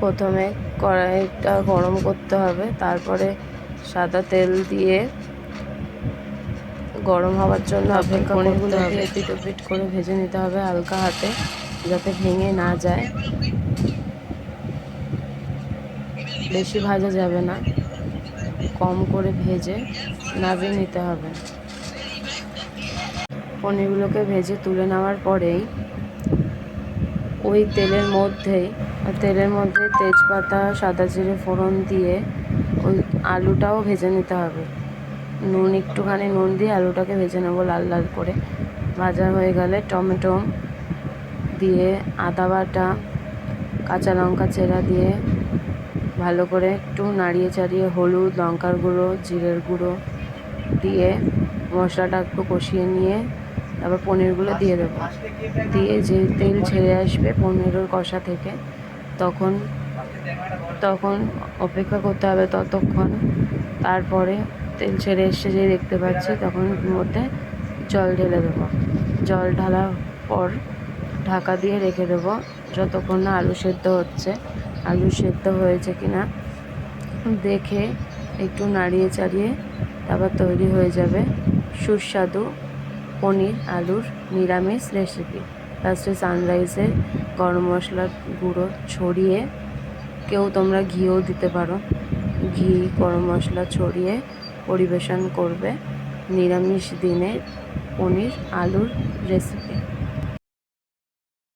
প্রথমে কড়াইটা গরম করতে হবে, তারপরে সাদা তেল দিয়ে গরম হওয়ার জন্য অপেক্ষা করতে হবে। এপিট ওপিট করে ভেজে নিতে হবে হালকা হাতে, যাতে ভেঙে না যায়। বেশি ভাজা যাবে না, কম করে ভেজে নামিয়ে নিতে হবে। পনিরগুলোকে ভেজে তুলে নেওয়ার পরেই ওই তেলের মধ্যে তেজপাতা, সাদা জিরে ফোড়ন দিয়ে ওই আলুটাও ভেজে নিতে হবে। একটুখানি নুন দিয়ে আলুটাকে ভেজে নেবো লাল লাল করে। ভাজা হয়ে গেলে টমেটো দিয়ে, আদা বাটা, কাঁচা লঙ্কা চেরা দিয়ে ভালো করে একটু নাড়িয়ে চাড়িয়ে হলুদ, লঙ্কার গুঁড়ো, জিরের গুঁড়ো দিয়ে মশলাটা একটু কষিয়ে নিয়ে তারপর পনিরগুলো দিয়ে দেবো। দিয়ে যে তেল ছেড়ে আসবে পনিরের কষা থেকে, তখন অপেক্ষা করতে হবে ততক্ষণ। তারপরে তেল ছেড়ে এসে যে দেখতে পাচ্ছি, তখন মধ্যে জল ঢেলে দেবো। জল ঢালার পর ঢাকা দিয়ে রেখে দেবো যতক্ষণ না আলু সেদ্ধ হচ্ছে। আলু সেদ্ধ হয়েছে কিনা দেখে একটু নাড়িয়ে চাড়িয়ে তারপর তৈরি হয়ে যাবে সুস্বাদু পনির আলুর নিরামিষ রেসিপি। লাস্টে সানরাইজের গরম মশলার গুঁড়ো ছড়িয়ে, কেউ তোমরা ঘিও দিতে পারো, ঘি গরম মশলা ছড়িয়ে পরিবেশন করবে নিরামিষ দিনের পনির আলুর রেসিপি।